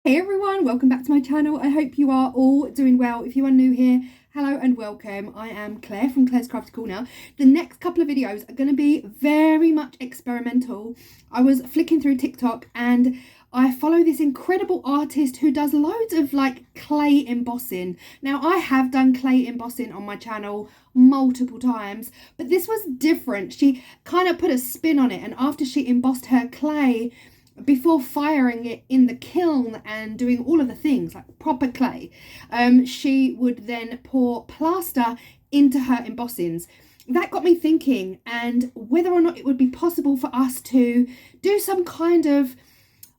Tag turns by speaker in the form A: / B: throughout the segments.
A: Hey everyone, welcome back to my channel. I hope you are all doing well. If you are new here, hello and welcome. I am Claire from Claire's Crafty Corner. The next couple of videos are going to be very much experimental. I was flicking through TikTok and I follow this incredible artist who does loads of like clay embossing. Now I have done clay embossing on my channel multiple times, but this was different. She kind of put a spin on it, and after she embossed her clay, before firing it in the kiln and doing all of the things like proper clay, she would then pour plaster into her embossings. That got me thinking, and whether or not it would be possible for us to do some kind of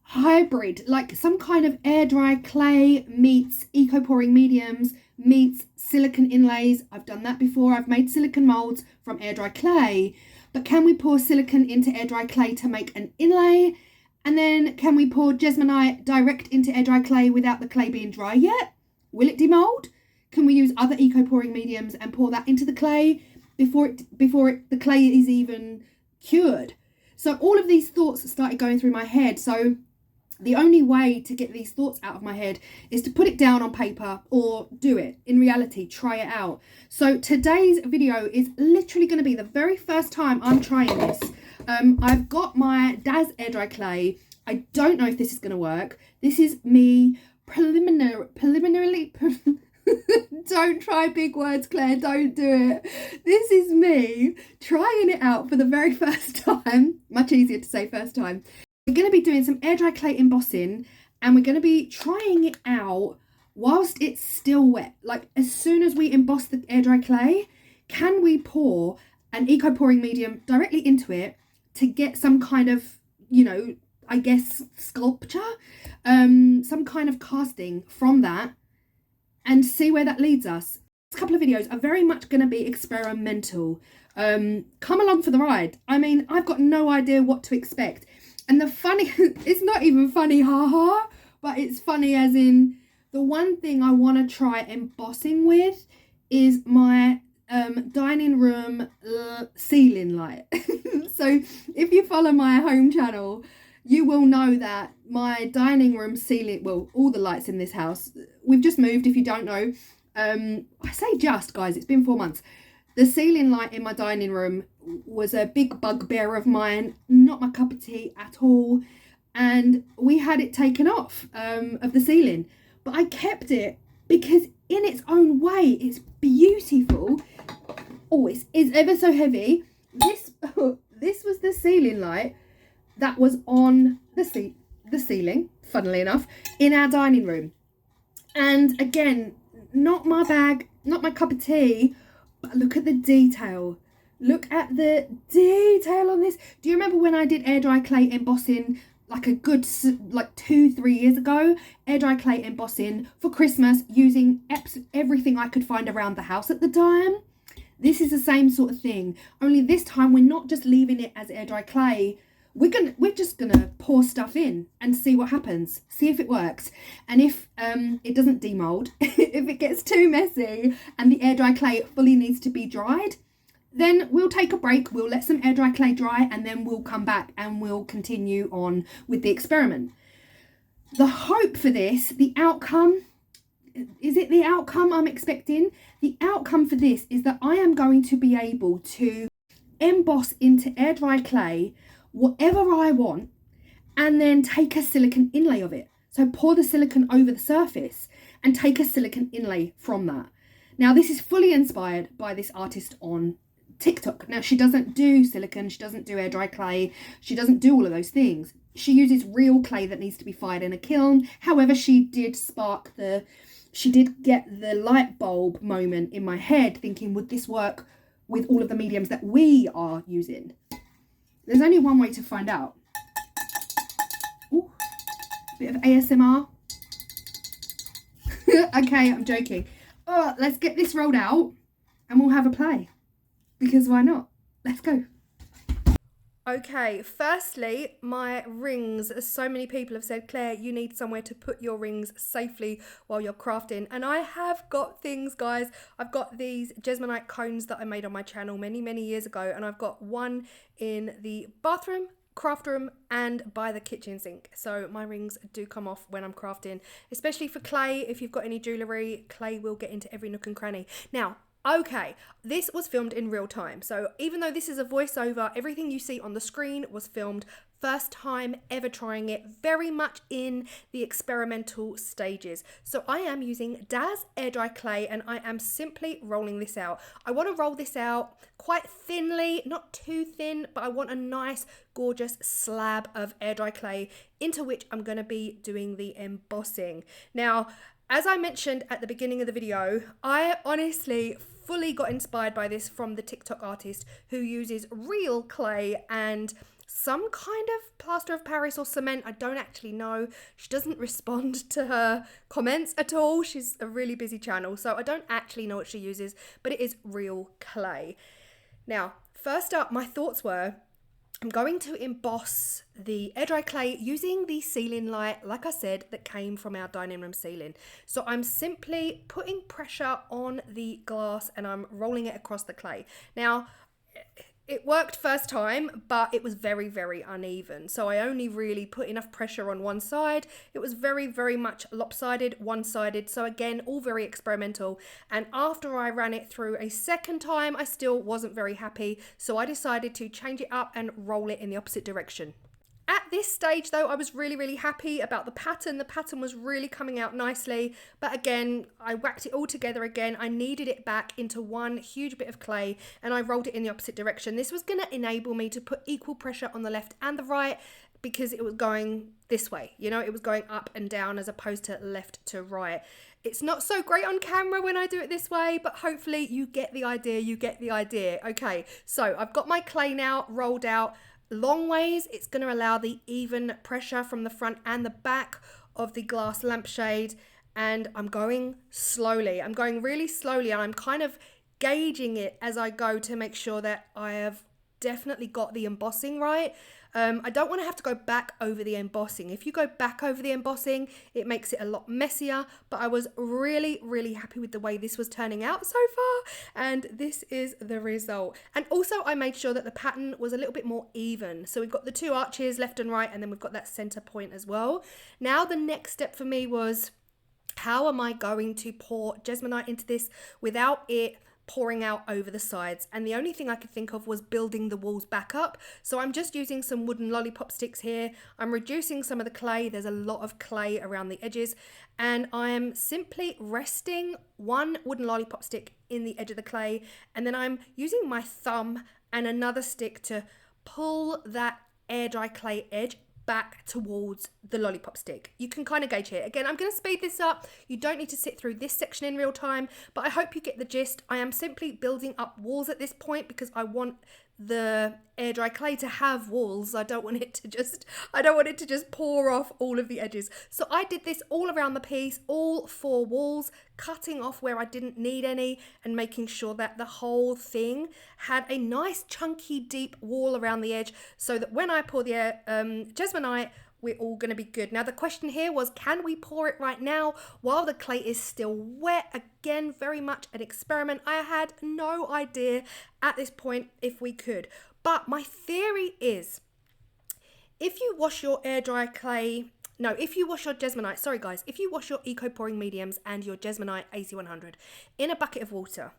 A: hybrid, like some kind of air dry clay meets eco pouring mediums meets silicone inlays. I've done that before. I've made silicone molds from air dry clay, but can we pour silicone into air dry clay to make an inlay? And then can we pour Jesmonite direct into air dry clay without the clay being dry yet? Will it demold? Can we use other eco pouring mediums and pour that into the clay before the clay is even cured? So all of these thoughts started going through my head. So the only way to get these thoughts out of my head is to put it down on paper or do it in reality, try it out. So today's video is literally going to be the very first time I'm trying this. I've got my Daz air dry clay. I don't know if this is going to work. This is me preliminarily don't try big words, Claire, don't do it. This is me trying it out for the very first time. Much easier to say first time. We're going to be doing some air dry clay embossing, and we're going to be trying it out whilst it's still wet. Like as soon as we emboss the air dry clay, can we pour an eco pouring medium directly into it to get some kind of, you know, I guess sculpture, some kind of casting from that, and see where that leads us. This couple of videos are very much going to be experimental. Come along for the ride. I mean, I've got no idea what to expect. And the funny, it's not even funny, haha, but it's funny as in the one thing I want to try embossing with is my dining room ceiling light. So if you follow my home channel, you will know that my dining room ceiling, well, all the lights in this house, we've just moved, if you don't know. I say just, guys, it's been 4 months. The ceiling light in my dining room was a big bugbear of mine, not my cup of tea at all, and we had it taken off of the ceiling. But I kept it because in its own way, it's beautiful. Oh, it's ever so heavy. This was the ceiling light that was on the ceiling, funnily enough, in our dining room. And again, not my bag, not my cup of tea, but look at the detail. Look at the detail on this. Do you remember when I did air dry clay embossing like a good, like 2-3 years ago? Air dry clay embossing for Christmas using everything I could find around the house at the time. This is the same sort of thing, only this time we're not just leaving it as air dry clay. We're just gonna pour stuff in and see what happens, see if it works. And if it doesn't demold, if it gets too messy and the air dry clay fully needs to be dried, then we'll take a break, we'll let some air dry clay dry, and then we'll come back and we'll continue on with the experiment. The hope for this, the outcome, is it the outcome I'm expecting? The outcome for this is that I am going to be able to emboss into air dry clay whatever I want, and then take a silicone inlay of it. So pour the silicone over the surface and take a silicone inlay from that. Now this is fully inspired by this artist on TikTok. Now she doesn't do silicone, she doesn't do air dry clay, she doesn't do all of those things. She uses real clay that needs to be fired in a kiln. However, she did get the light bulb moment in my head, thinking, would this work with all of the mediums that we are using? There's only one way to find out. Ooh, bit of ASMR. Okay, I'm joking. Oh, let's get this rolled out and we'll have a play. Because why not? Let's go. Okay, firstly, my rings. So many people have said, Claire, you need somewhere to put your rings safely while you're crafting. And I have got things, guys. I've got these Jesmonite cones that I made on my channel many, many years ago. And I've got one in the bathroom craft room and by the kitchen sink. So my rings do come off when I'm crafting, especially for clay. If you've got any jewellery, clay will get into every nook and cranny. Now, okay, this was filmed in real time. So even though this is a voiceover, everything you see on the screen was filmed. First time ever trying it, very much in the experimental stages. So I am using Daz air dry clay and I am simply rolling this out. I want to roll this out quite thinly, not too thin, but I want a nice, gorgeous slab of air dry clay into which I'm going to be doing the embossing. Now, as I mentioned at the beginning of the video, I honestly fully got inspired by this from the TikTok artist who uses real clay and some kind of plaster of Paris or cement. I don't actually know. She doesn't respond to her comments at all. She's a really busy channel, so I don't actually know what she uses, but it is real clay. Now, first up, my thoughts were, I'm going to emboss the air dry clay using the ceiling light, like I said, that came from our dining room ceiling. So I'm simply putting pressure on the glass and I'm rolling it across the clay. Now, it worked first time, but it was very, very uneven. So I only really put enough pressure on one side. It was very, very much lopsided, one-sided. So again, all very experimental. And after I ran it through a second time, I still wasn't very happy. So I decided to change it up and roll it in the opposite direction. At this stage though, I was really, really happy about the pattern. The pattern was really coming out nicely, but again, I whacked it all together again. I kneaded it back into one huge bit of clay and I rolled it in the opposite direction. This was going to enable me to put equal pressure on the left and the right because it was going this way, you know, it was going up and down as opposed to left to right. It's not so great on camera when I do it this way, but hopefully you get the idea, Okay, so I've got my clay now rolled out long ways. It's going to allow the even pressure from the front and the back of the glass lampshade, and I'm going slowly. I'm going really slowly and I'm kind of gauging it as I go to make sure that I have definitely got the embossing right. I don't want to have to go back over the embossing. If you go back over the embossing, it makes it a lot messier, but I was really, really happy with the way this was turning out so far, and this is the result. And also I made sure that the pattern was a little bit more even. So we've got the two arches left and right, and then we've got that center point as well. Now the next step for me was, how am I going to pour Jesmonite into this without it pouring out over the sides? And the only thing I could think of was building the walls back up. So I'm just using some wooden lollipop sticks here. I'm reducing some of the clay. There's a lot of clay around the edges, and I'm simply resting one wooden lollipop stick in the edge of the clay, and then I'm using my thumb and another stick to pull that air dry clay edge back towards the lollipop stick. You can kind of gauge here. Again, I'm going to speed this up. You don't need to sit through this section in real time, but I hope you get the gist. I am simply building up walls at this point because I want the air dry clay to have walls. I don't want it to just pour off all of the edges. So I did this all around the piece, all four walls, cutting off where I didn't need any and making sure that the whole thing had a nice chunky deep wall around the edge so that when I pour the Jesmonite, we're all going to be good. Now the question here was, can we pour it right now while the clay is still wet? Again, very much an experiment. I had no idea at this point if we could. But my theory is, if you wash your if you wash your Jesmonite, sorry guys, if you wash your eco pouring mediums and your Jesmonite AC100 in a bucket of water,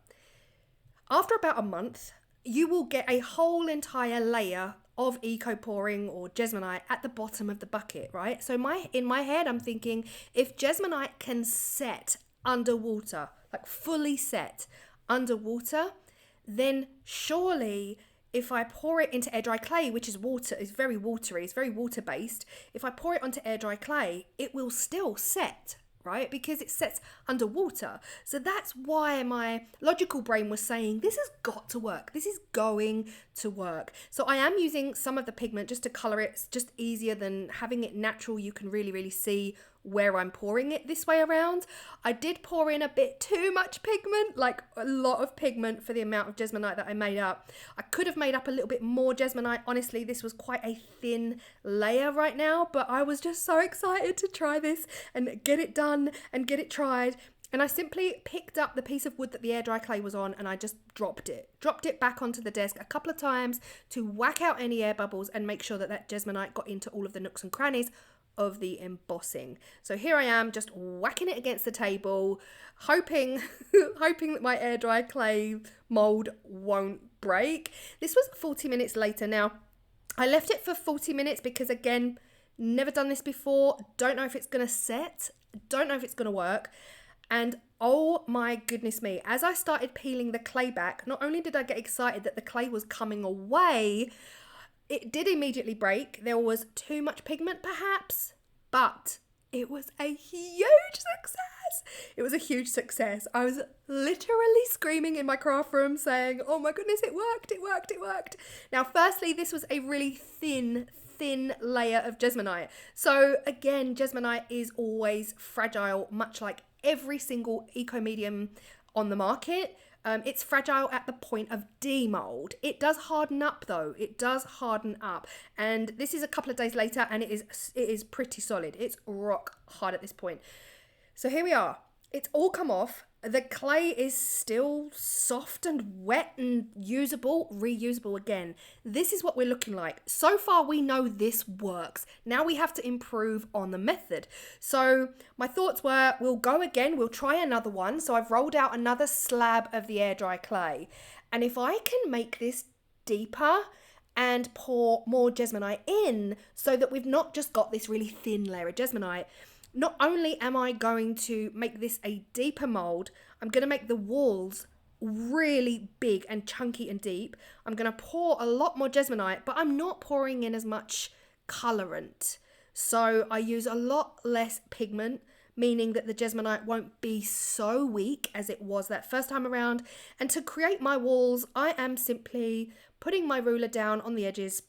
A: after about a month, you will get a whole entire layer of eco pouring or Jesmonite at the bottom of the bucket, right? So in my head, I'm thinking, if Jesmonite can set underwater, like fully set underwater, then surely if I pour it into air dry clay, which is water, is very watery, it's very water based. If I pour it onto air dry clay, it will still set, right? Because it sets underwater. So that's why my logical brain was saying, this has got to work. This is going to work. So I am using some of the pigment just to color it. It's just easier than having it natural. You can really, really see where I'm pouring it this way around. I did pour in a bit too much pigment, like a lot of pigment for the amount of Jesmonite that I made up. I could have made up a little bit more Jesmonite. Honestly, this was quite a thin layer right now, but I was just so excited to try this and get it done and get it tried. And I simply picked up the piece of wood that the air dry clay was on and I just dropped it back onto the desk a couple of times to whack out any air bubbles and make sure that that Jesmonite got into all of the nooks and crannies of the embossing. So here I am just whacking it against the table, hoping that my air dry clay mold won't break. This was 40 minutes later. Now, I left it for 40 minutes because, again, never done this before. Don't know if it's going to set. Don't know if it's going to work. And oh my goodness me, as I started peeling the clay back, not only did I get excited that the clay was coming away, it did immediately break. There was too much pigment perhaps, but it was a huge success. It was a huge success. I was literally screaming in my craft room saying, oh my goodness, it worked, it worked, it worked. Now, firstly, this was a really thin layer of Jesmonite. So again, Jesmonite is always fragile, much like every single eco medium on the market. It's fragile at the point of demold. It does harden up though. It does harden up. And this is a couple of days later and it is pretty solid. It's rock hard at this point. So here we are. It's all come off. The clay is still soft and wet and usable, reusable again. This is what we're looking like. So far, we know this works. Now we have to improve on the method. So my thoughts were, we'll go again. We'll try another one. So I've rolled out another slab of the air dry clay. And if I can make this deeper and pour more Jesmonite in so that we've not just got this really thin layer of Jesmonite, not only am I going to make this a deeper mold, I'm going to make the walls really big and chunky and deep. I'm going to pour a lot more Jesmonite, but I'm not pouring in as much colorant. So I use a lot less pigment, meaning that the Jesmonite won't be so weak as it was that first time around. And to create my walls, I am simply putting my ruler down on the edges.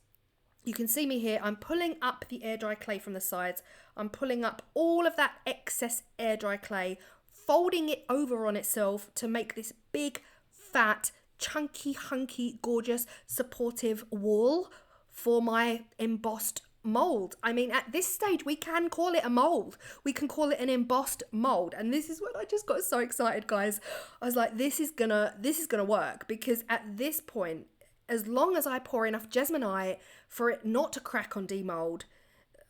A: You can see me here, I'm pulling up the air dry clay from the sides. I'm pulling up all of that excess air dry clay, folding it over on itself to make this big, fat, chunky, hunky, gorgeous, supportive wall for my embossed mold. I mean, at this stage, we can call it a mold. We can call it an embossed mold. And this is when I just got so excited, guys. I was like, this is gonna work, because at this point, as long as I pour enough Jesmonite for it not to crack on demold,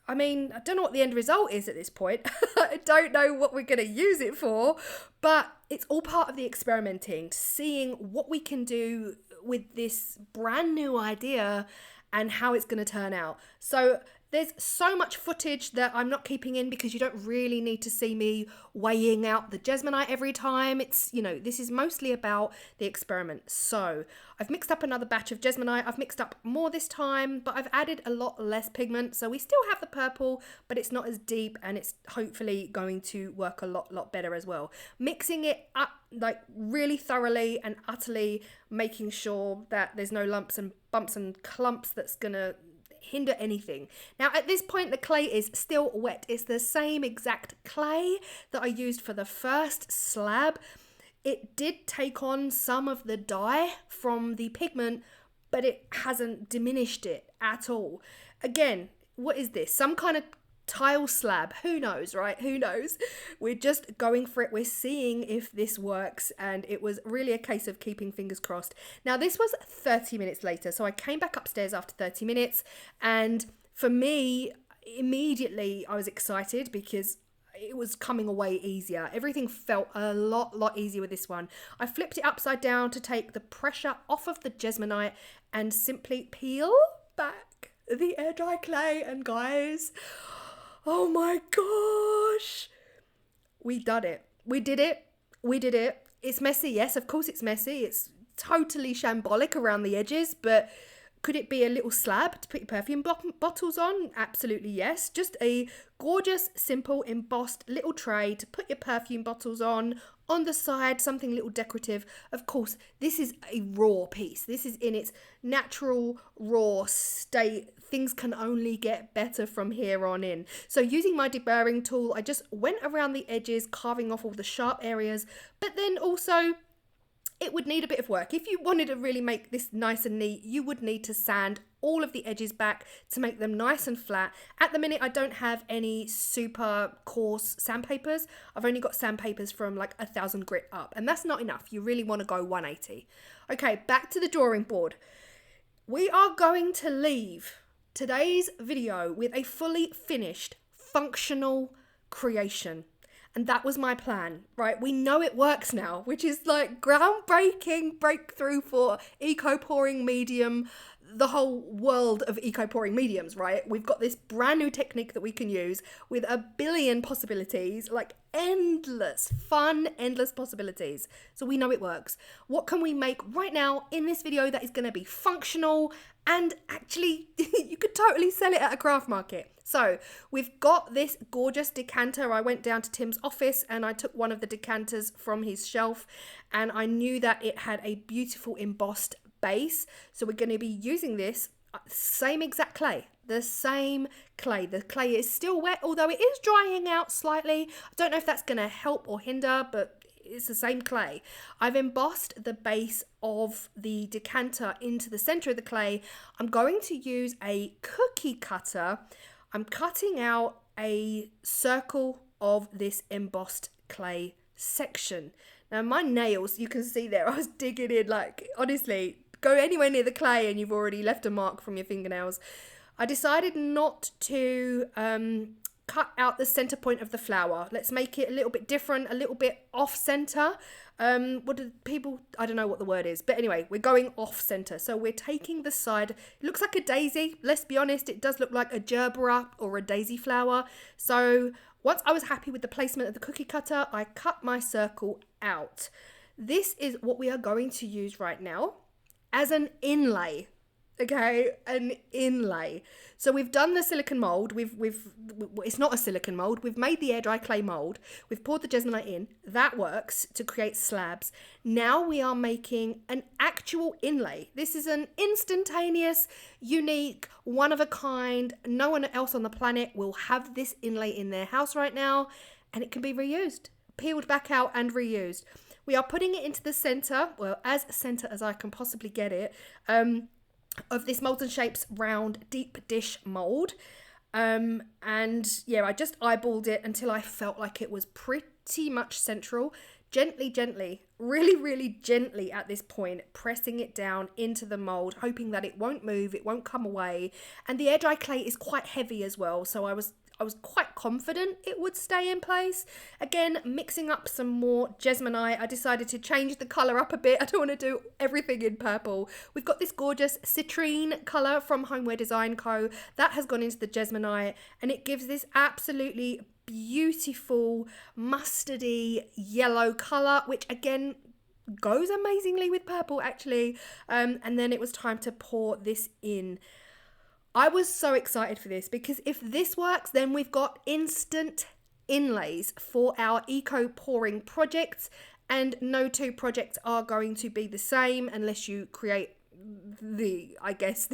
A: I mean, I don't know what the end result is at this point. I don't know what we're going to use it for, but it's all part of the experimenting, seeing what we can do with this brand new idea and how it's going to turn out. So there's so much footage that I'm not keeping in because you don't really need to see me weighing out the Jesmonite every time. It's, you know, this is mostly about the experiment. So I've mixed up another batch of Jesmonite. I've mixed up more this time, but I've added a lot less pigment. So we still have the purple, but it's not as deep, and it's hopefully going to work a lot better as well. Mixing it up like really thoroughly and utterly, making sure that there's no lumps and bumps and clumps that's gonna hinder anything. Now at this point the clay is still wet. It's the same exact clay that I used for the first slab. It did take on some of the dye from the pigment, but it hasn't diminished it at all. Again, what is this? Some kind of tile slab? Who knows, right? Who knows? We're just going for it. We're seeing if this works, and it was really a case of keeping fingers crossed. Now this was 30 minutes later, so I came back upstairs after 30 minutes, and for me, immediately I was excited because it was coming away easier. Everything felt a lot easier with this one. I flipped it upside down to take the pressure off of the Jesmonite and simply peel back the air dry clay, and guys, oh my gosh, we done it. We did it. We did it. It's messy. Yes, of course it's messy. It's totally shambolic around the edges, but could it be a little slab to put your perfume bottles on? Absolutely yes. Just a gorgeous, simple, embossed little tray to put your perfume bottles on the side, something a little decorative. Of course, this is a raw piece. This is in its natural, raw state. Things can only get better from here on in. So using my deburring tool, I just went around the edges, carving off all the sharp areas, but then also it would need a bit of work. If you wanted to really make this nice and neat, you would need to sand
B: all of the edges back to make them nice and flat. At the minute, I don't have any super coarse sandpapers. I've only got sandpapers from like 1000 grit up, and that's not enough. You really want to go 180. Okay, back to the drawing board. We are going to leave today's video with a fully finished, functional creation. And that was my plan, right? We know it works now, which is like groundbreaking breakthrough for eco-pouring medium, the whole world of eco-pouring mediums, right? We've got this brand new technique that we can use with a billion possibilities, like endless, fun, endless possibilities. So we know it works. What can we make right now in this video that is going to be functional and actually you could totally sell it at a craft market? So we've got this gorgeous decanter. I went down to Tim's office and I took one of the decanters from his shelf, and I knew that it had a beautiful embossed base. So we're going to be using this same exact clay. The same clay. The clay is still wet, although it is drying out slightly. I don't know if that's going to help or hinder, but it's the same clay. I've embossed the base of the decanter into the center of the clay. I'm going to use a cookie cutter. I'm cutting out a circle of this embossed clay section. Now my nails, you can see there, I was digging in, like, honestly, go anywhere near the clay and you've already left a mark from your fingernails. I decided not to cut out the center point of the flower. Let's make it a little bit different, a little bit off center. What do people, I don't know what the word is, but anyway, we're going off center. So we're taking the side, it looks like a daisy. Let's be honest, it does look like a gerbera or a daisy flower. So once I was happy with the placement of the cookie cutter, I cut my circle out. This is what we are going to use right now as an inlay. Okay, an inlay. So we've done the silicone mold. It's not a silicone mold. We've made the air dry clay mold. We've poured the Jesmonite in. That works to create slabs. Now we are making an actual inlay. This is an instantaneous, unique, one of a kind. No one else on the planet will have this inlay in their house right now, and it can be reused, peeled back out and reused. We are putting it into the center, well, as center as I can possibly get it, of this Molds and Shapes round deep dish mold. And yeah, I just eyeballed it until I felt like it was pretty much central. Gently, really gently at this point, pressing it down into the mold, hoping that it won't move, it won't come away. And the air dry clay is quite heavy as well, so I was quite confident it would stay in place. Again, mixing up some more Jesmonite. I decided to change the colour up a bit. I don't want to do everything in purple. We've got this gorgeous citrine colour from Homeware Design Co. That has gone into the Jesmonite, and it gives this absolutely beautiful mustardy yellow colour, which again goes amazingly with purple actually. And then it was time to pour this in. I was so excited for this because if this works, then we've got instant inlays for our eco pouring projects, and no two projects are going to be the same unless you create the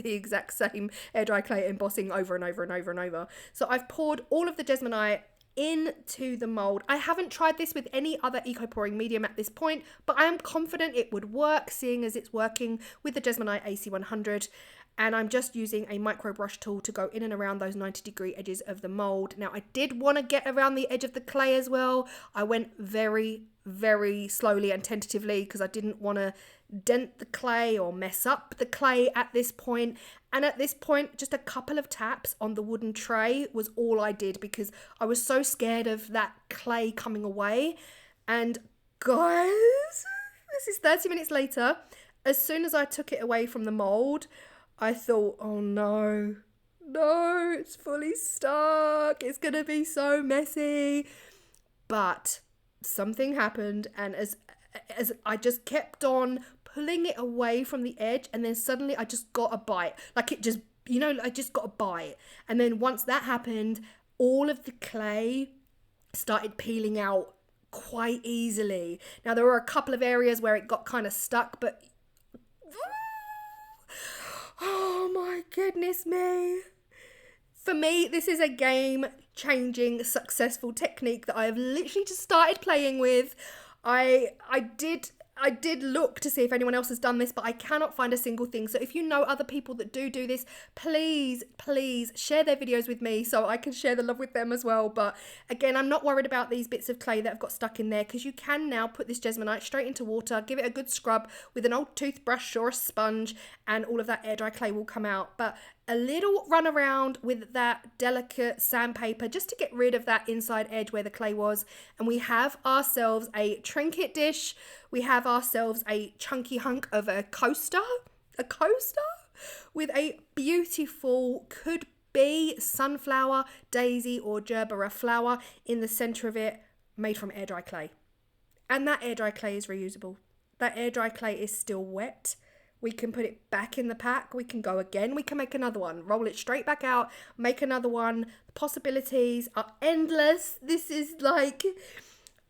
B: exact same air dry clay embossing over and over. So I've poured all of the Jesmonite into the mold. I haven't tried this with any other eco pouring medium at this point, but I am confident it would work, seeing as it's working with the Jesmonite AC100. And I'm just using a micro brush tool to go in and around those 90-degree edges of the mold. Now, I did want to get around the edge of the clay as well. I went very slowly and tentatively because I didn't want to dent the clay or mess up the clay at this point. And at this point, just a couple of taps on the wooden tray was all I did because I was so scared of that clay coming away. And guys, this is 30 minutes later. As soon as I took it away from the mold, I thought, oh no, it's fully stuck. It's going to be so messy. But something happened, and as I just kept on pulling it away from the edge, and then suddenly I just got a bite. Like it just, I just got a bite. And then once that happened, all of the clay started peeling out quite easily. Now, there were a couple of areas where it got kind of stuck, but oh my goodness me. For me, this is a game-changing, successful technique that I have literally just started playing with. I did I did look to see if anyone else has done this, but I cannot find a single thing. So if you know other people that do this, please share their videos with me so I can share the love with them as well. But again, I'm not worried about these bits of clay that have got stuck in there, because you can now put this Jesmonite straight into water, give it a good scrub with an old toothbrush or a sponge, and all of that air dry clay will come out. But a little run around with that delicate sandpaper just to get rid of that inside edge where the clay was, and we have ourselves a trinket dish. We have ourselves a chunky hunk of a coaster with a beautiful, could be sunflower, daisy or gerbera flower in the center of it, made from air dry clay. And that air dry clay is reusable. That air dry clay is still wet. We can put it back in the pack. We can go again. We can make another one. Roll it straight back out. Make another one. The possibilities are endless. This is like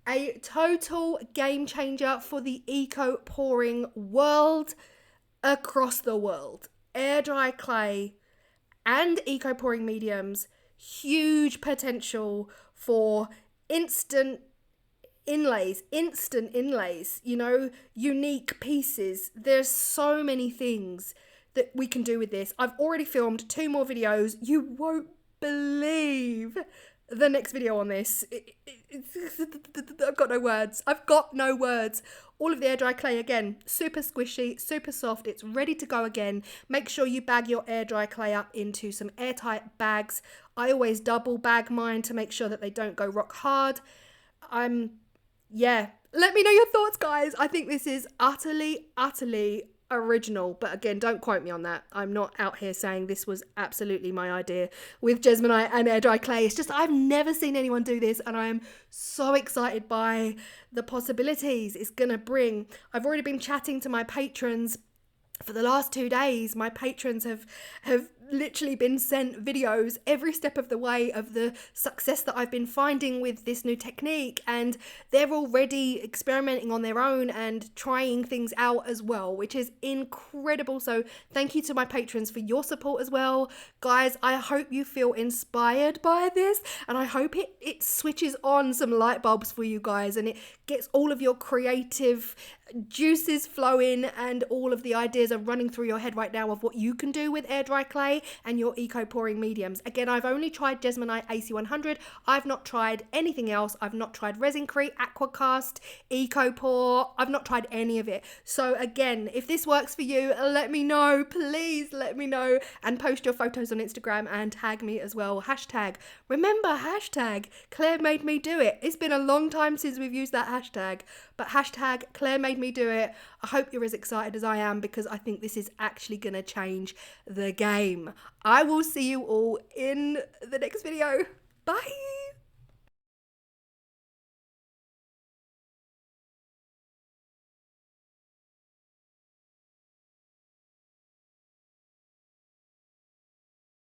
B: a total game changer for the eco pouring world across the world. Air dry clay and eco pouring mediums. Huge potential for instant inlays, you know, unique pieces. There's so many things that we can do with this. I've already filmed 2 more videos. You won't believe the next video on this. I've got no words. All of the air dry clay, again, super squishy, super soft. It's ready to go again. Make sure you bag your air dry clay up into some airtight bags. I always double bag mine to make sure that they don't go rock hard. Yeah, let me know your thoughts, guys. I think this is utterly original, but again, don't quote me on that. I'm not out here saying this was absolutely my idea with Jesmonite and air dry clay. It's just I've never seen anyone do this, and I am so excited by the possibilities it's gonna bring. I've already been chatting to my patrons for the last 2 days. My patrons have literally been sent videos every step of the way of the success that I've been finding with this new technique, and they're already experimenting on their own and trying things out as well, which is incredible. So thank you to my patrons for your support as well. Guys, I hope you feel inspired by this, and I hope it switches on some light bulbs for you guys, and it gets all of your creative juices flowing, and all of the ideas are running through your head right now of what you can do with air dry clay and your eco pouring mediums. Again, I've only tried Jesmonite AC100. I've not tried anything else. I've not tried Resincrete, Aquacast, Eco Pour. I've not tried any of it. So again, if this works for you, let me know. Please let me know, and post your photos on Instagram and tag me as well. Remember hashtag Claire made me do it. It's been a long time since we've used that hashtag, but hashtag Claire made me do it. I hope you're as excited as I am, because I think this is actually going to change the game. I will see you all in the next video. Bye.